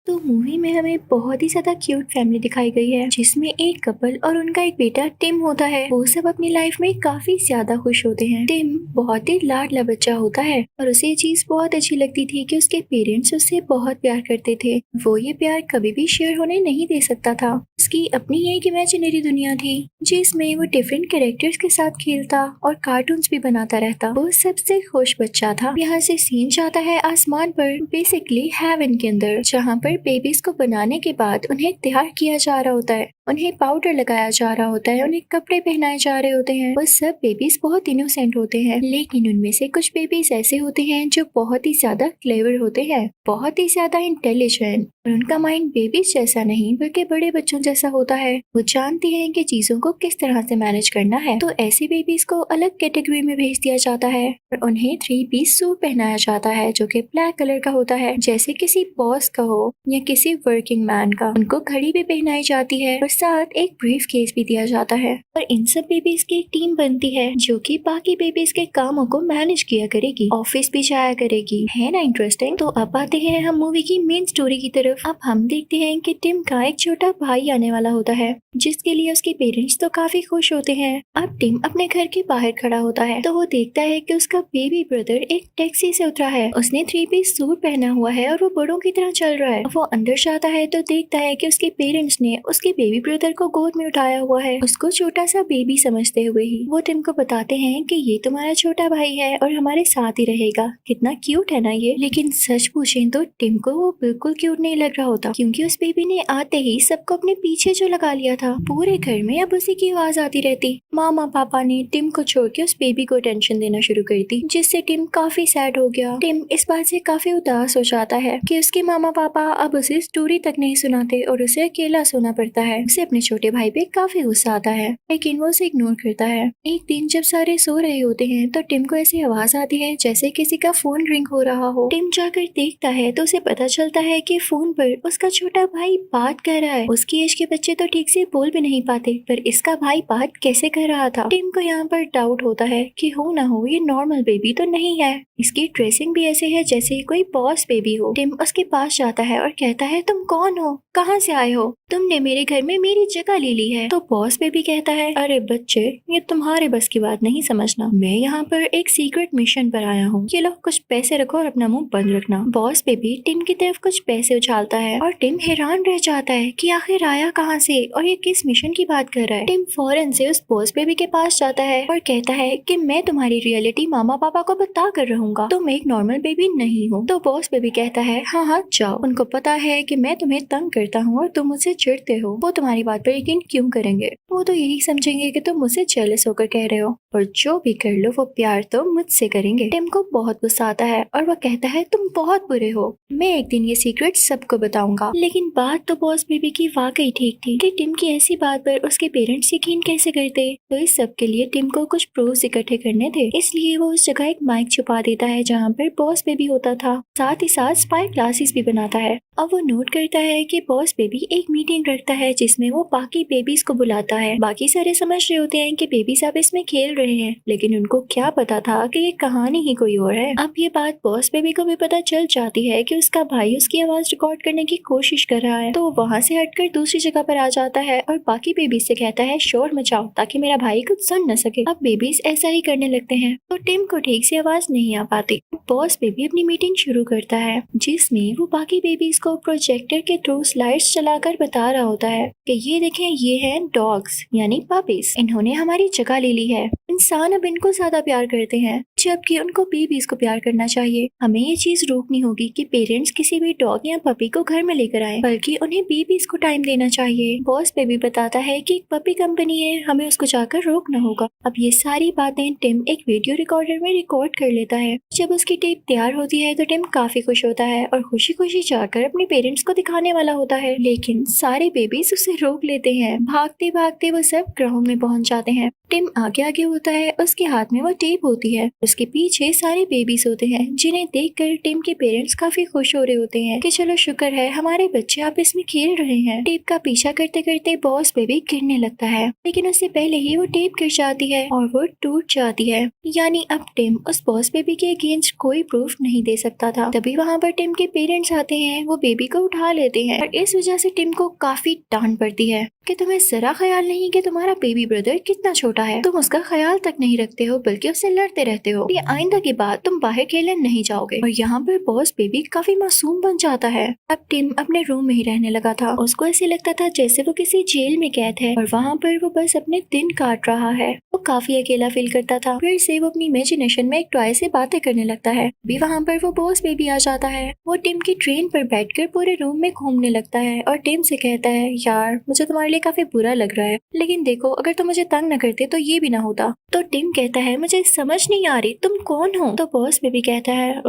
तो मूवी में हमें बहुत ही ज्यादा क्यूट फैमिली दिखाई गई है जिसमें एक कपल और उनका एक बेटा टिम होता है। वो सब अपनी लाइफ में काफी ज्यादा खुश होते हैं। टिम बहुत ही लाडला बच्चा होता है और उसे ये चीज बहुत अच्छी लगती थी कि उसके पेरेंट्स उससे बहुत प्यार करते थे। वो ये प्यार कभी भी शेयर होने नहीं दे सकता था। उसकी अपनी एक इमेजिनरी दुनिया थी जिसमें वो डिफरेंट कैरेक्टर्स के साथ खेलता और कार्टून्स भी बनाता रहता। वो सबसे खुश बच्चा था। यहाँ से सीन जाता है आसमान पर, बेसिकली हेवन के अंदर, जहाँ पर बेबीज को बनाने के बाद उन्हें तैयार किया जा रहा होता है, उन्हें पाउडर लगाया जा रहा होता है, उन्हें कपड़े पहनाए जा रहे होते हैं। वो सब बेबीज बहुत इनोसेंट होते हैं, लेकिन उनमें से कुछ बेबीज ऐसे होते हैं जो बहुत ही ज्यादा क्लेवर होते हैं, बहुत ही ज्यादा इंटेलिजेंट, और उनका माइंड बेबीज जैसा नहीं बल्कि बड़े बच्चों जैसा होता है। वो जानती हैं कि चीजों को किस तरह से मैनेज करना है। तो ऐसे बेबीज को अलग कैटेगरी में भेज दिया जाता है और उन्हें 3 पीस सूट पहनाया जाता है जो कि ब्लैक कलर का होता है, जैसे किसी बॉस का हो या किसी वर्किंग मैन का। उनको घड़ी भी पहनाई जाती है और साथ एक ब्रीफ केस भी दिया जाता है। और इन सब बेबीज की एक टीम बनती है जो कि बाकी बेबीज के कामों को मैनेज किया करेगी, ऑफिस भी जाया करेगी। है ना इंटरेस्टिंग। तो अब आते हैं हम मूवी की मेन स्टोरी की तरफ। अब हम देखते हैं कि टिम का एक छोटा भाई आने वाला होता है जिसके लिए उसके पेरेंट्स तो काफी खुश होते हैं। अब टिम अपने घर के बाहर खड़ा होता है तो वो देखता है कि उसका बेबी ब्रदर एक टैक्सी से उतरा है। उसने 3 पीस सूट पहना हुआ है और वो बड़ों की तरह चल रहा है। वो अंदर जाता है तो देखता है कि उसके पेरेंट्स ने उसके बेबी ब्रदर को गोद में उठाया हुआ है, उसको छोटा सा बेबी समझते हुए ही। वो टिम को बताते हैं कि ये तुम्हारा छोटा भाई है और हमारे साथ ही रहेगा। कितना क्यूट है ना ये। लेकिन सच पूछें तो टिम को वो बिल्कुल क्यूट नहीं लग रहा होता, क्योंकि उस बेबी ने आते ही सबको अपने पीछे जो लगा लिया था। पूरे घर में अब उसी की आवाज आती रहती। मामा पापा ने टिम को छोड़ के उस बेबी को टेंशन देना शुरू कर दी, जिससे टिम काफी सैड हो गया। टिम इस बात से काफी उदास हो जाता है कि उसके मामा पापा अब उसे स्टोरी तक नहीं सुनाते और उसे अकेला सोना पड़ता है। उसे अपने छोटे भाई पे काफी गुस्सा आता है, लेकिन वो उसे इग्नोर करता है। एक दिन जब सारे सो रहे होते हैं तो टिम को ऐसी आवाज आती है जैसे किसी का फोन रिंग हो रहा हो। टिम जाकर देखता है तो उसे पता चलता है कि फोन पर उसका छोटा भाई बात कर रहा है। उसकी एज के बच्चे तो ठीक से बोल भी नहीं पाते, पर इसका भाई बात कैसे कर रहा था। टिम को यहाँ पर डाउट होता है कि हो ना हो ये नॉर्मल बेबी तो नहीं है। इसकी ड्रेसिंग भी ऐसे है जैसे कोई बॉस बेबी हो। टिम उसके पास जाता है और कहता है तुम कौन हो, कहाँ से आए हो, तुमने मेरे घर में मेरी जगह ले ली है। तो बॉस बेबी कहता है अरे बच्चे, ये तुम्हारे बस की बात नहीं समझना। मैं यहाँ पर एक सीक्रेट मिशन पर आया हूँ। ये लो कुछ पैसे रखो और अपना मुंह बंद रखना। बॉस बेबी टिम की तरफ कुछ पैसे उछालता है और टिम हैरान रह जाता है कि आखिर आया कहाँ से और ये किस मिशन की बात कर रहा है। टिम फौरन से उस बॉस बेबी के पास जाता है और कहता है कि मैं तुम्हारी रियलिटी मामा पापा को बता कर रहूंगा, तुम एक नॉर्मल बेबी नहीं हो। तो बॉस बेबी कहता है हाँ हाँ जाओ, उनको पता है कि मैं तुम्हें तंग करता हूँ और तुम मुझसे चिढ़ते हो, वो तुम्हारी बात पर यकीन क्यों करेंगे। वो तो यही समझेंगे कि तुम मुझसे जेलस होकर कह रहे हो, और जो भी कर लो वो प्यार तो मुझसे करेंगे। टिम को बहुत गुस्सा आता है और वह कहता है तुम बहुत बुरे हो, मैं एक दिन ये सीक्रेट सबको बताऊंगा। लेकिन बात तो बॉस बेबी की वाकई ठीक थी कि टिम की ऐसी बात पर उसके पेरेंट्स यकीन कैसे करते। तो इस सब के लिए टिम को कुछ प्रूफ इकट्ठे करने थे, इसलिए वो उस जगह एक माइक छुपा देता है जहाँ पर बॉस बेबी होता था। साथ ही साथ स्पाई क्लासेस भी बनाता है। अब वो नोट करता है कि बॉस बेबी एक मीटिंग रखता है जिसमें वो बाकी बेबीज को बुलाता है। बाकी सारे समझ रहे होते हैं कि बेबीज अब इसमें खेल रहे हैं, लेकिन उनको क्या पता था कि ये कहानी ही कोई और है। अब ये बात बॉस बेबी को भी पता चल जाती है कि उसका भाई उसकी आवाज रिकॉर्ड करने की कोशिश कर रहा है। तो वो वहाँ से हटकर दूसरी जगह पर आ जाता है और बाकी बेबीज से कहता है शोर मचाओ ताकि मेरा भाई कुछ सुन न सके। अब बेबीज ऐसा ही करने लगते हैं तो टिम को ठीक से आवाज नहीं आ पाती। बॉस बेबी अपनी मीटिंग शुरू करता है जिसमें वो बाकी बेबीज को प्रोजेक्टर के थ्रू स्लाइड्स चलाकर बता रहा होता है कि ये देखें, ये हैं डॉग्स यानी पपीज, इन्होंने हमारी जगह ले ली है। इंसान अब इनको ज्यादा प्यार करते हैं जबकि उनको बेबीज को प्यार करना चाहिए। हमें ये चीज रोकनी होगी कि पेरेंट्स किसी भी डॉग या पपी को घर में लेकर आए, बल्कि उन्हें बेबीज को टाइम देना चाहिए। बॉस बेबी बताता है कि एक पपी कंपनी है, हमें उसको जाकर रोकना होगा। अब ये सारी बातें टिम एक वीडियो रिकॉर्डर में रिकॉर्ड कर लेता है। जब उसकी टेप तैयार होती है तो टिम काफी खुश होता है और खुशी खुशी जाकर अपने पेरेंट्स को दिखाने वाला होता है, लेकिन सारे बेबीज उसे रोक लेते हैं। भागते भागते वो सब ग्राउंड में पहुंच जाते हैं टिम आगे आगे होता है, उसके हाथ में वो टेप होती है। उसके पीछे सारे बेबीज होते हैं जिन्हें देखकर टिम के पेरेंट्स काफी खुश हो रहे होते हैं कि चलो शुक्र है हमारे बच्चे आप इसमें खेल रहे हैं। टेप का पीछा करते करते बॉस बेबी गिरने लगता है, लेकिन उससे पहले ही वो टेप गिर जाती है और वो टूट जाती है। यानी अब टिम उस बॉस बेबी के अगेंस्ट कोई प्रूफ नहीं दे सकता था। तभी वहाँ पर टिम के पेरेंट्स आते हैं, वो बेबी को उठा लेते हैं और इस वजह से टिम को काफी डांट पड़ती है कि तुम्हें जरा ख्याल नहीं कि तुम्हारा बेबी ब्रदर कितना छोटा है, तुम उसका ख्याल तक नहीं रखते हो बल्कि उससे लड़ते रहते हो। ये आइंदा के बाद तुम बाहर खेलने नहीं जाओगे। और यहाँ पर बॉस बेबी काफी मासूम बन जाता है। अब टिम अपने रूम में ही रहने लगा था। उसको ऐसे लगता था जैसे वो किसी जेल में कैद है और वहाँ पर वो बस अपने दिन काट रहा है। वो काफी अकेला फील करता था। फिर से वो अपनी इमेजिनेशन में एक टॉय से बातें करने लगता है। भी वहाँ पर वो बॉस बेबी आ जाता है। वो टिम की ट्रेन पर बैठकर पूरे रूम में घूमने लगता है और टिम से कहता है, यार मुझे तुम्हारे लिए काफी बुरा लग रहा है, लेकिन देखो अगर तुम मुझे तंग न करते तो ये भी ना होता। तो टिम कहता है, मुझे समझ नहीं आ रही तुम कौन हो। तो बॉस बेबी कहता है,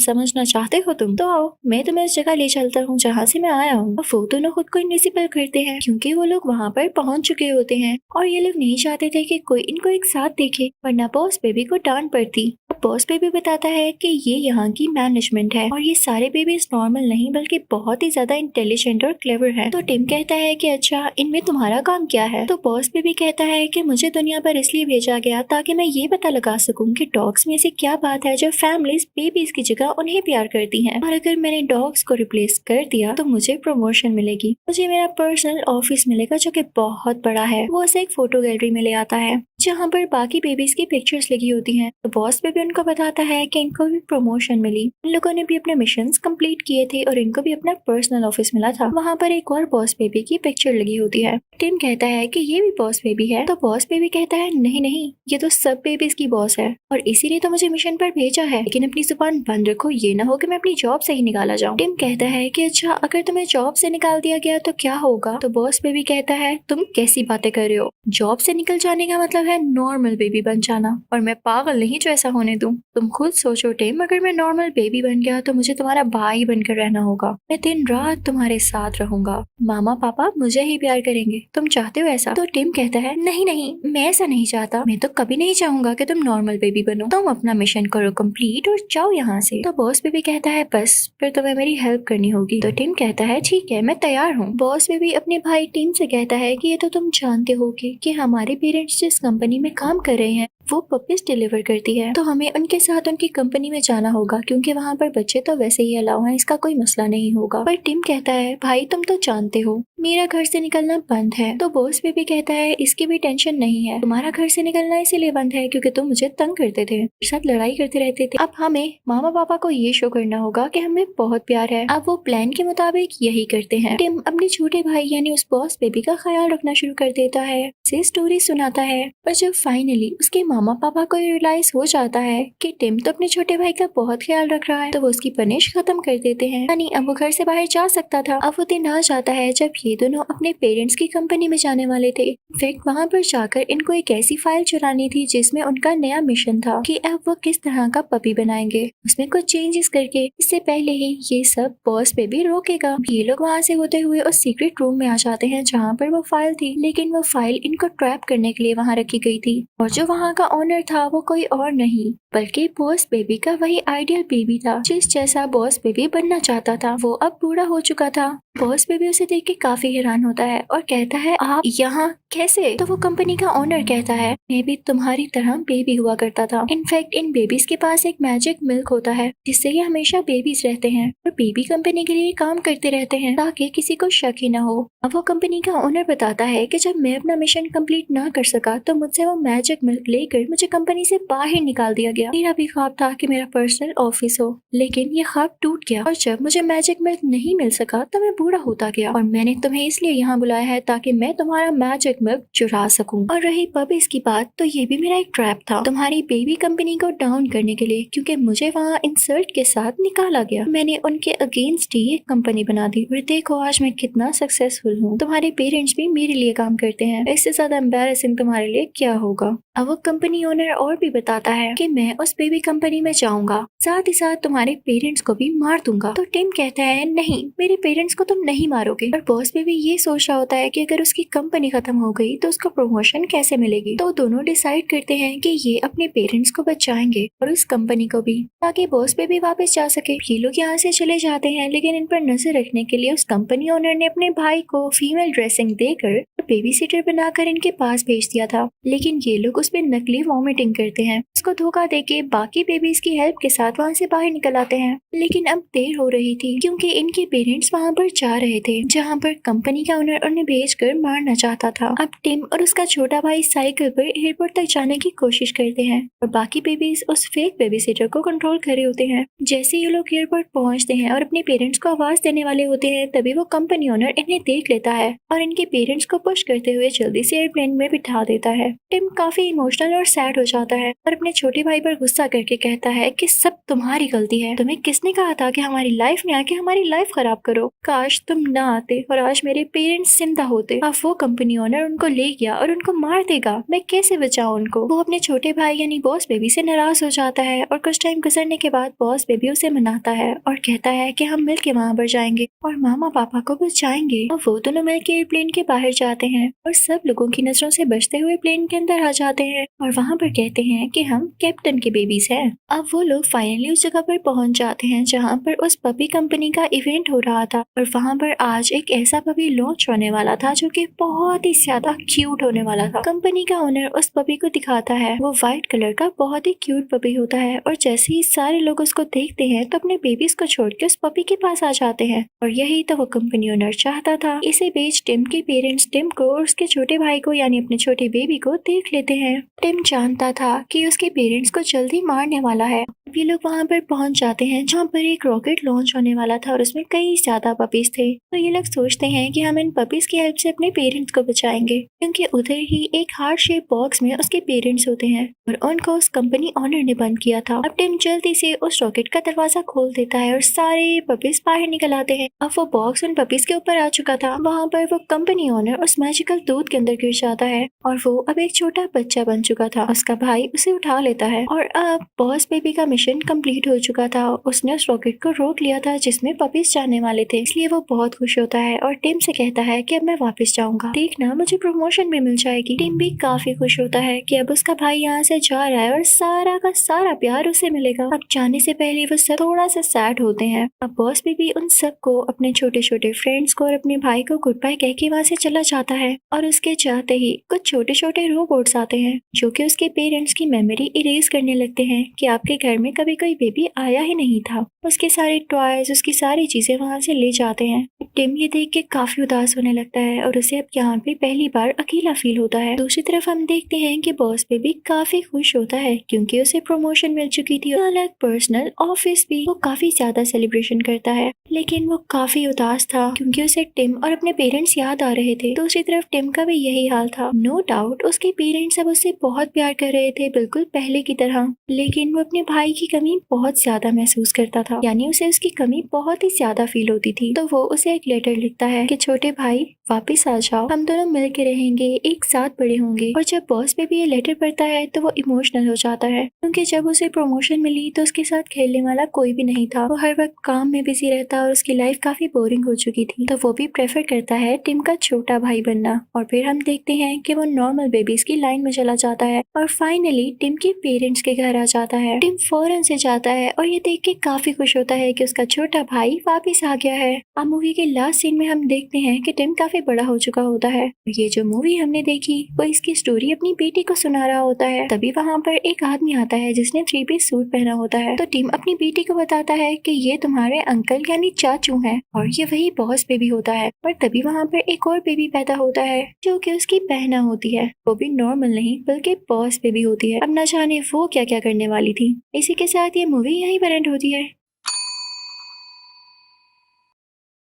समझना चाहते हो तुम, तो आओ मैं तुम्हें उस जगह ले चलता हूँ जहाँ से मैं आया हूँ। वो दोनों खुद को इनविजिबल करते हैं क्योंकि वो लोग वहाँ पर पहुँच चुके होते हैं और ये लोग नहीं चाहते थे कि कोई इनको एक साथ देखे, वरना बॉस बेबी को डांट पड़ती। अब बॉस बेबी बताता है कि ये यहाँ की मैनेजमेंट है और ये सारे बेबीज नॉर्मल नहीं बल्कि बहुत ही ज्यादा इंटेलिजेंट और क्लेवर है। तो टिम कहता है कि अच्छा इनमें तुम्हारा काम क्या है। तो बॉस बेबी कहता है कि मुझे दुनिया पर इसलिए भेजा गया ताकि मैं ये पता लगा सकूं कि डॉग्स में ऐसी क्या बात है जो फैमिलीज बेबीज की जगह उन्हें प्यार करती हैं, और अगर मैंने डॉग्स को रिप्लेस कर दिया तो मुझे प्रमोशन मिलेगी, मुझे मेरा पर्सनल ऑफिस मिलेगा जो कि बहुत बड़ा है। वो उसे एक फोटो गैलरी में ले आता है जहाँ पर बाकी बेबीज की पिक्चर्स लगी होती हैं। तो बॉस बेबी उनको बताता है कि इनको भी प्रमोशन मिली, इन लोगों ने भी अपने मिशंस कंप्लीट किए थे और इनको भी अपना पर्सनल ऑफिस मिला था। वहाँ पर एक और बॉस बेबी की पिक्चर लगी होती है। टिम कहता है कि ये भी बॉस बेबी है। तो बॉस बेबी कहता है, नहीं नहीं ये तो सब बेबीज की बॉस है और इसीलिए तो मुझे मिशन पर भेजा है, लेकिन अपनी जुबान बंद रखो, ये ना हो कि मैं अपनी जॉब से ही निकाला जाऊँ। टिम कहता है कि अच्छा अगर तुम्हें जॉब से निकाल दिया गया तो क्या होगा। तो बॉस बेबी कहता है, तुम कैसी बातें कर रहे हो, जॉब से निकल जाने का मतलब है नॉर्मल बेबी बन जाना, और मैं पागल नहीं जो ऐसा होने दूं। तुम खुद सोचो टिम, अगर मैं नॉर्मल बेबी बन गया तो मुझे तुम्हारा भाई बनकर रहना होगा, मैं दिन रात तुम्हारे साथ रहूंगा, मामा पापा मुझे ही प्यार करेंगे, तुम चाहते हो ऐसा। तो टिम कहता है, नहीं नहीं मैं ऐसा नहीं चाहता, मैं तो कभी नहीं चाहूंगा कि तुम नॉर्मल बेबी बनो, तुम अपना मिशन करो कंप्लीट और जाओ यहाँ से। तो बॉस बेबी कहता है, बस फिर तुम्हें मेरी हेल्प करनी होगी। तो टिम कहता है, ठीक है मैं तैयार हूँ। बॉस बेबी अपने भाई टिम से कहता है कि ये तो तुम जानते हो कि हमारे पेरेंट्स जिस कंपनी में काम कर रहे हैं वो पपीज डिलीवर करती है, तो हमें उनके साथ उनकी कंपनी में जाना होगा क्योंकि वहाँ पर बच्चे तो वैसे ही अलाउ हैं, इसका कोई मसला नहीं होगा। पर टिम कहता है, भाई तुम तो जानते हो मेरा घर से निकलना बंद है। तो बॉस बेबी कहता है, इसकी भी टेंशन नहीं है, तुम्हारा घर से निकलना इसीलिए बंद है क्योंकि तुम मुझे तंग करते थे, मेरे साथ लड़ाई करते रहते थे। अब हमें मामा पापा को ये शो करना होगा कि हमें बहुत प्यार है। अब वो प्लान के मुताबिक यही करते हैं। टिम अपने छोटे भाई यानी उस बॉस बेबी का ख्याल रखना शुरू कर देता है, उसे स्टोरी सुनाता है। पर जब फाइनली उसके मामा पापा को रियलाइज हो जाता है कि टिम तो अपने छोटे भाई का बहुत ख्याल रख रहा है, तो वो उसकी पनिश खत्म कर देते हैं। यानी अब वो घर से बाहर जा सकता था। अब वो दिन आ जाता है जब ये दोनों अपने पेरेंट्स की कंपनी में जाने वाले थे। इनफैक्ट वहाँ पर जाकर इनको एक ऐसी फाइल चुरानी थी जिसमें उनका नया मिशन था कि अब वो किस तरह का पपी बनाएंगे, उसमें कुछ चेंजेस करके। इससे पहले ही ये सब बॉस बेबी रोकेगा। ये लोग वहाँ से होते हुए उस सीक्रेट रूम में आ जाते हैं जहाँ पर वो फाइल थी, लेकिन वो फाइल इनको ट्रैप करने के लिए वहाँ रखी गई थी और जो वहाँ का ऑनर था वो कोई और नहीं बल्कि बॉस बेबी का वही आइडियल बेबी था जिस जैसा बॉस बेबी बनना चाहता था। वो अब बूढ़ा हो चुका था। बॉस बेबी उसे देख के काफी हैरान होता है और कहता है, आप यहाँ कैसे। तो वो कंपनी का ओनर कहता है, मैं भी तुम्हारी तरह बेबी हुआ करता था। इनफैक्ट इन बेबीज के पास एक मैजिक मिल्क होता है जिससे ये हमेशा बेबीज रहते हैं और बेबी कंपनी के लिए काम करते रहते हैं ताकि किसी को शक ही न हो। अब वो कंपनी का ओनर बताता है कि जब मैं अपना मिशन कंप्लीट ना कर सका तो मुझसे वो मैजिक मिल्क लेकर मुझे कंपनी से बाहर निकाल दिया गया। मेरा भी ख्वाब था कि मेरा पर्सनल ऑफिस हो, लेकिन ये ख्वाब टूट गया और जब मुझे मैजिक मिल्क नहीं मिल सका तो मैं बूढ़ा होता गया और मैंने तुम्हें इसलिए यहाँ बुलाया है ताकि मैं तुम्हारा मैजिक मिल्क चुरा सकूं। और रही पपीज की बात, तो ये भी मेरा एक ट्रैप था तुम्हारी बेबी कंपनी को डाउन करने के लिए, क्योंकि मुझे वहाँ इंसल्ट के साथ निकाला गया। मैंने उनके अगेंस्ट ही एक कंपनी बना दी और देखो आज मैं कितना सक्सेसफुल हूँ। तुम्हारे पेरेंट्स भी मेरे लिए काम करते हैं, इससे ज्यादा एम्बैरेसिंग तुम्हारे लिए क्या होगा। अब वो कंपनी ओनर और भी बताता है कि मैं उस बेबी कंपनी में जाऊंगा, साथ ही साथ तुम्हारे पेरेंट्स को भी मार दूंगा। तो टिम कहता है, नहीं मेरे पेरेंट्स को तुम नहीं मारोगे। और बॉस बेबी ये सोच रहा होता है कि अगर उसकी कंपनी खत्म हो गई तो उसको प्रमोशन कैसे मिलेगी। तो दोनों डिसाइड करते हैं कि ये अपने पेरेंट्स को बचाएंगे और उस कंपनी को भी, ताकि बॉस बेबी वापस जा सके। ये लोग यहाँ से चले जाते हैं, लेकिन इन पर नजर रखने के लिए उस कंपनी ओनर ने अपने भाई को फीमेल ड्रेसिंग देकर बेबी सीटर बनाकर इनके पास भेज दिया था। लेकिन ये लोग उस पर नकली वॉमिटिंग करते हैं। उसको धोखा देके बाकी बेबीज की हेल्प के साथ वहाँ से बाहर निकल आते हैं। लेकिन अब देर हो रही थी, क्योंकि इनके पेरेंट्स वहाँ पर जा रहे थे जहाँ पर कंपनी का ओनर उन्हें भेजकर मारना चाहता था। अब टिम और उसका छोटा भाई साइकिल पर एयरपोर्ट तक जाने की कोशिश करते हैं और बाकी बेबीज उस फेक बेबी सीटर को कंट्रोल कर रहे होते हैं। जैसे ये लोग एयरपोर्ट पहुँचते हैं और अपने पेरेंट्स को आवाज देने वाले होते हैं, तभी वो कंपनी ओनर इन्हें देख लेता है और इनके पेरेंट्स को पुश करते हुए जल्दी से एयरप्लेन में बिठा देता है। टिम काफी इमोशनल और सैड हो जाता है और अपने छोटे भाई पर गुस्सा करके कहता है कि सब तुम्हारी गलती है। तुम्हें किसने कहा था कि हमारी लाइफ में आके हमारी लाइफ खराब करो। काश तुम ना आते और आज मेरे पेरेंट्स जिंदा होते। अब वो कंपनी ओनर उनको ले गया और उनको मार देगा। मैं कैसे बचाऊं उनको। वो अपने छोटे भाई यानी बॉस बेबी से नाराज हो जाता है और कुछ टाइम गुजरने के बाद बॉस बेबी उसे मनाता है और कहता है कि हम मिलके वहाँ पर जाएंगे और मामा पापा को बचाएंगे। और वो दोनों मिलके एयरप्लेन के बाहर जाते हैं और सब लोगों की नजरों से बचते हुए प्लेन के अंदर आ जाते हैं और वहाँ पर कहते हैं कि हम कैप्टन के बेबीज हैं। अब वो लोग फाइनली उस जगह पर पहुंच जाते हैं जहाँ पर उस पपी कंपनी का इवेंट हो रहा था और वहाँ पर आज एक ऐसा पपी लॉन्च होने वाला था जो कि बहुत ही ज्यादा क्यूट होने वाला था। कंपनी का ओनर उस पपी को दिखाता है। वो व्हाइट कलर का बहुत ही क्यूट पपी होता है और जैसे ही सारे लोग उसको देखते हैं तो अपने बेबीज को छोड़ के उस पपी के पास आ जाते हैं और यही तो वो कंपनी ओनर चाहता था। इसे बेच टिम के पेरेंट्स टिम को और उसके छोटे भाई को यानी अपने छोटे बेबी को देख लेते हैं। टिम जानता था कि उसके पेरेंट्स को जल्दी मारने वाला है। ये लोग वहाँ पर पहुंच जाते हैं जहाँ पर एक रॉकेट लॉन्च होने वाला था और उसमें कई ज्यादा पपीज थे। तो ये लोग सोचते हैं कि हम इन पपीज की हेल्प से अपने पेरेंट्स को बचाएंगे, क्योंकि उधर ही एक हार्ट शेप बॉक्स में उसके पेरेंट्स होते हैं और उनको उस कंपनी ओनर ने बंद किया था। अब टिम जल्दी से उस रॉकेट का दरवाजा खोल देता है और सारे पपीज बाहर निकल आते हैं। अब वो बॉक्स उन पपीज के ऊपर आ चुका था। वहाँ पर वो कंपनी ओनर उस मैजिकल दूध के अंदर गिर जाता है और वो अब एक छोटा बच्चा बन चुका था। उसका भाई उसे उठा लेता है और अब बॉस बेबी का मिशन कंप्लीट हो चुका था। उसने उस रॉकेट को रोक लिया था जिसमें पपीज जाने वाले थे, इसलिए वो बहुत खुश होता है और टिम से कहता है कि अब मैं वापस जाऊंगा, देखना मुझे प्रमोशन भी मिल जाएगी। टिम भी काफी खुश होता है कि अब उसका भाई यहाँ से जा रहा है और सारा का सारा प्यार उसे मिलेगा। अब जाने से पहले वो सब थोड़ा सा सैड होते हैं। अब बॉस बेबी उन सबको, अपने छोटे छोटे फ्रेंड्स को और अपने भाई को गुड बाय कह के वहाँ से चला जाता है और उसके जाते ही कुछ छोटे छोटे रोबोट्स आते हैं जो कि उसके पेरेंट्स की मेमोरी इरेज करने लगते हैं कि आपके घर में कभी कोई बेबी आया ही नहीं था। उसके सारे टॉयज, उसकी सारी चीजें वहाँ से ले जाते हैं। टिम ये देख के काफी उदास होने लगता है और उसे अब यहाँ पे पहली बार अकेला फील होता है। दूसरी तरफ हम देखते हैं कि बॉस बेबी काफी खुश होता है क्योंकि उसे प्रमोशन मिल चुकी थी। अलग पर्सनल ऑफिस भी वो काफी ज्यादा सेलिब्रेशन करता है, लेकिन वो काफी उदास था क्योंकि उसे टिम और अपने पेरेंट्स याद आ रहे थे। दूसरी तरफ टिम का भी यही हाल था। नो डाउट उसके पेरेंट्स अब उससे बहुत प्यार कर रहे थे, बिल्कुल पहले की तरह, लेकिन वो अपने भाई की कमी बहुत ज्यादा महसूस करता था, यानी उसे उसकी कमी बहुत ही ज्यादा फील होती थी। तो वो उसे एक लेटर लिखता है कि छोटे भाई वापिस आ जाओ, हम दोनों मिल के रहेंगे, एक साथ बड़े होंगे। और जब बॉस बेबी ये लेटर पढ़ता है तो वो इमोशनल हो जाता है क्योंकि जब उसे प्रमोशन मिली तो उसके साथ खेलने वाला कोई भी नहीं था। वो हर वक्त काम में बिजी रहता और उसकी लाइफ काफी बोरिंग हो चुकी थी। तो वो भी प्रेफर करता है टिम का छोटा भाई बनना। और फिर हम देखते हैं कि वो नॉर्मल बेबीज की लाइन में चला जाता है और फाइनली टिम के पेरेंट्स के घर आ जाता है। टिम फौरन से जाता है और ये देख के काफी खुश होता है कि उसका छोटा भाई वापिस आ गया है। अब मूवी के लास्ट सीन में हम देखते हैं कि टिम काफी बड़ा हो चुका होता है। ये जो मूवी हमने देखी वो इसकी स्टोरी अपनी बेटी को सुना रहा होता है। तभी वहाँ पर एक आदमी आता है जिसने 3 पीस सूट पहना होता है। तो टिम अपनी बेटी को बताता है कि ये तुम्हारे अंकल यानी चाचू हैं और ये वही बॉस बेबी होता है। पर तभी वहाँ पर एक और बेबी पैदा होता है जो कि उसकी बहना होती है। वो भी नॉर्मल नहीं बल्कि बॉस बेबी होती है। अब न जाने वो क्या क्या करने वाली थी। इसी के साथ ये मूवी यहीं पर एंड होती है।